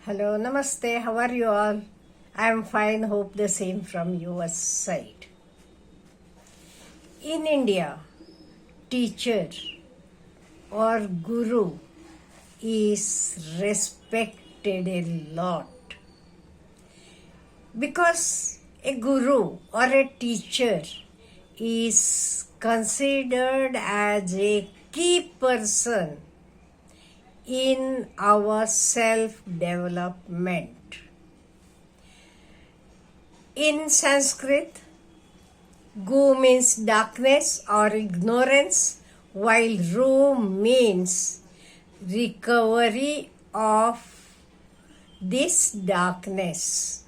Hello, namaste. How are you all? I am fine. Hope the same from your side. In India, teacher or guru is respected a lot because a guru or a teacher is considered as a key person in our self-development. In Sanskrit, gu means darkness or ignorance, while ru means recovery of this darkness.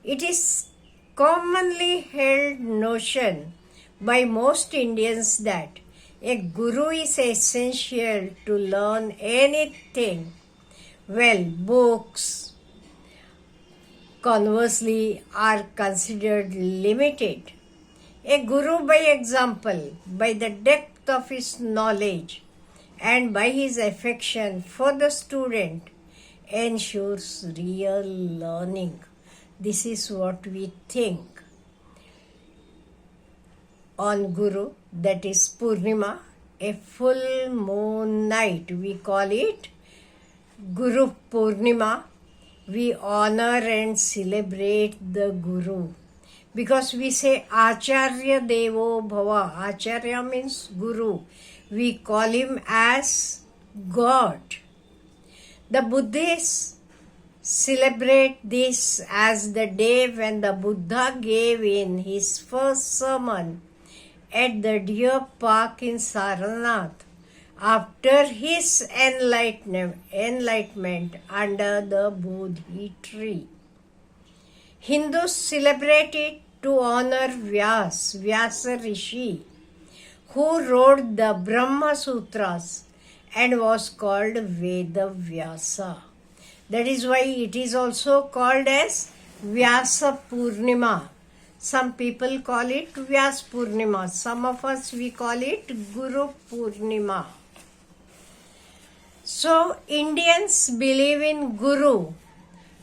It is commonly held notion by most Indians that a guru is essential to learn anything. Well, books, conversely, are considered limited. A guru, by example, by the depth of his knowledge and by his affection for the student, ensures real learning. This is what we think. On Guru, that is Purnima, a full moon night, we call it Guru Purnima. We honor and celebrate the Guru because we say Acharya Devo Bhava. Acharya means Guru. We call him as God. The Buddhists celebrate this as the day when the Buddha gave in his first sermon at the Deer Park in Sarnath after his enlightenment under the Bodhi tree. Hindus celebrate it to honor Vyasa Rishi, who wrote the Brahma Sutras and was called Veda Vyasa. That is why it is also called as Vyasa Purnima. Some people call it Vyas Purnima. Some of us we call it Guru Purnima. So Indians believe in Guru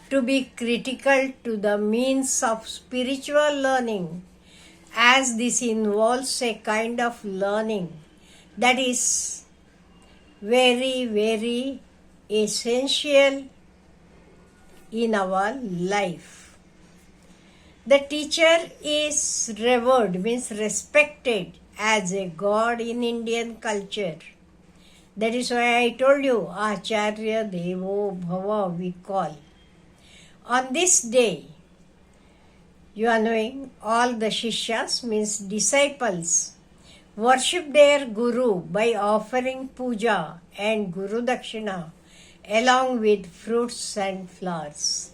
to be critical to the means of spiritual learning, as this involves a kind of learning that is very, very essential in our life. The teacher is revered, means respected as a god in Indian culture. That is why I told you, Acharya Devo Bhava we call. On this day, you are knowing, all the Shishyas means disciples worship their Guru by offering puja and Guru Dakshina along with fruits and flowers.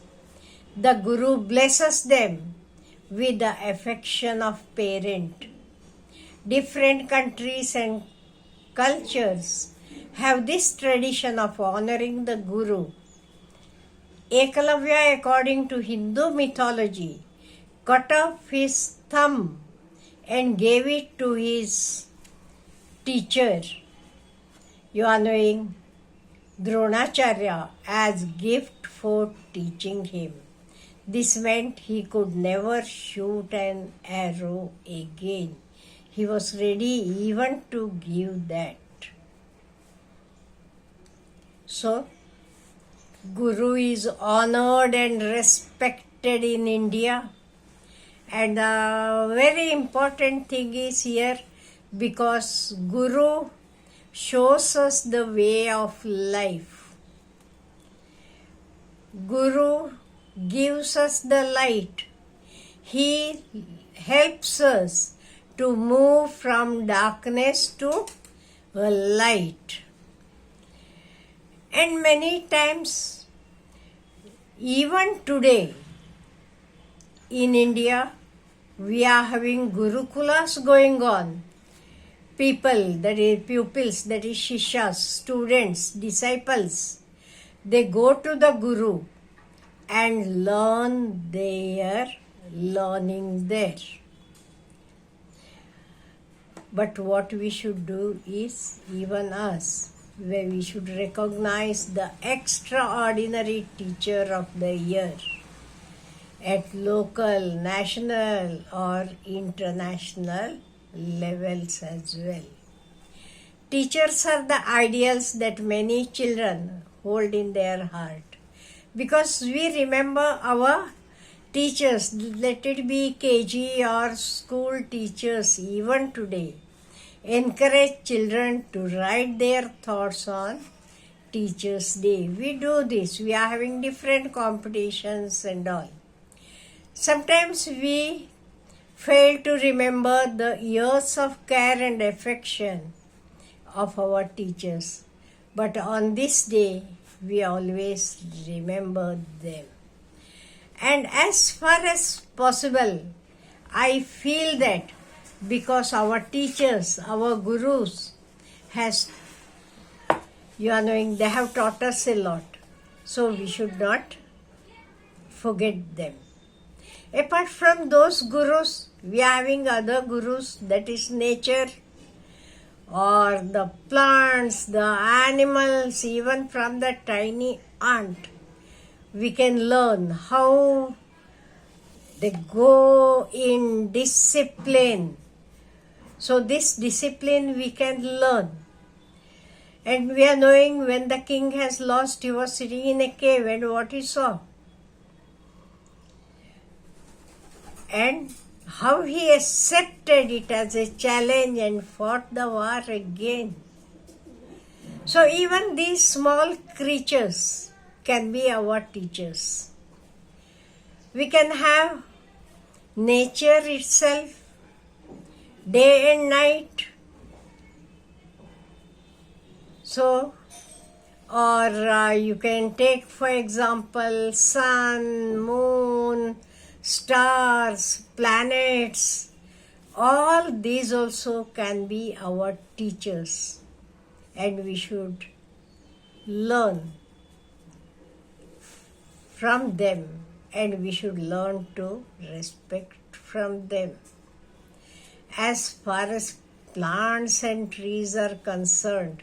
The Guru blesses them with the affection of parent. Different countries and cultures have this tradition of honoring the Guru. Ekalavya, according to Hindu mythology, cut off his thumb and gave it to his teacher, you are knowing, Dronacharya, as gift for teaching him. This meant he could never shoot an arrow again. He was ready even to give that. So, Guru is honored and respected in India. And the very important thing is here, because Guru shows us the way of life. Guru gives us the light. He helps us to move from darkness to light. And many times, even today, in India, we are having Gurukulas going on. People, that is pupils, that is Shishyas, students, disciples, they go to the Guru and learn their learning there. But what we should do is, even us, where we should recognize the extraordinary teacher of the year at local, national or international levels as well. Teachers are the ideals that many children hold in their heart, because we remember our teachers, let it be KG or school teachers even today, encourage children to write their thoughts on Teachers' Day. We do this. We are having different competitions and all. Sometimes we fail to remember the years of care and affection of our teachers. But on this day, we always remember them. And as far as possible, I feel that because our teachers, our gurus, they have taught us a lot. So we should not forget them. Apart from those gurus, we are having other gurus, that is nature, or the plants, the animals, even from the tiny ant. We can learn how they go in discipline. So this discipline we can learn. And we are knowing when the king has lost, he was sitting in a cave, and what he saw. And how he accepted it as a challenge and fought the war again. So even these small creatures can be our teachers. We can have nature itself, day and night. So, or you can take, for example, sun, moon, stars, planets. All these also can be our teachers, and we should learn from them, and we should learn to respect from them. As far as plants and trees are concerned,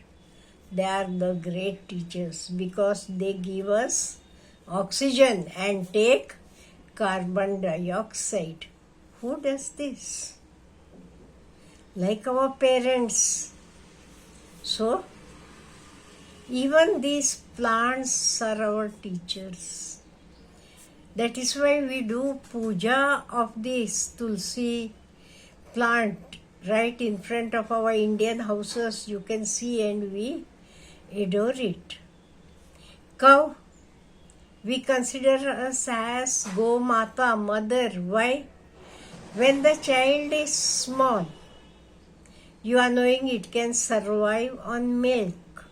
they are the great teachers because they give us oxygen and take carbon dioxide. Who does this? Like our parents. So, even these plants are our teachers. That is why we do puja of this Tulsi plant right in front of our Indian houses. You can see, and we adore it. Cow, we consider us as Go Mata, mother. Why? When the child is small, you are knowing it can survive on milk.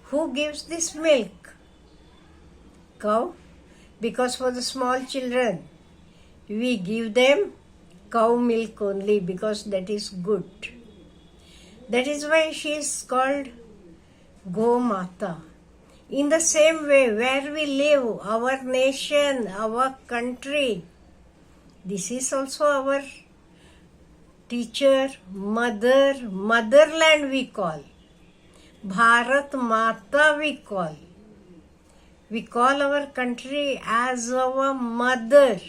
Who gives this milk? Cow. Because for the small children, we give them cow milk only because that is good. That is why she is called Go Mata. In the same way, where we live, our nation, our country, this is also our teacher, mother, motherland we call. Bharat Mata we call. We call our country as our mother.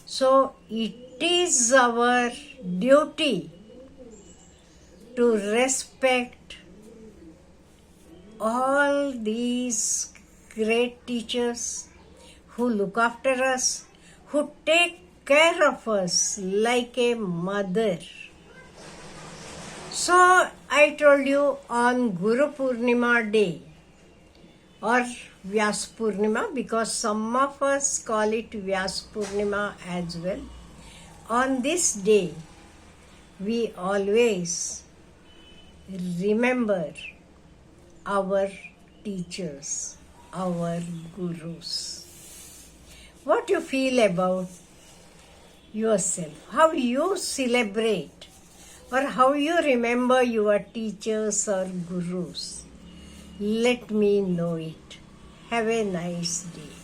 So it is our duty to respect all these great teachers who look after us, who take care of us like a mother. So I told you on Guru Purnima day, or Vyas Purnima, because some of us call it Vyas Purnima as well. On this day, we always remember our teachers, our gurus. What you feel about yourself, how you celebrate, or how you remember your teachers or gurus. Let me know it. Have a nice day.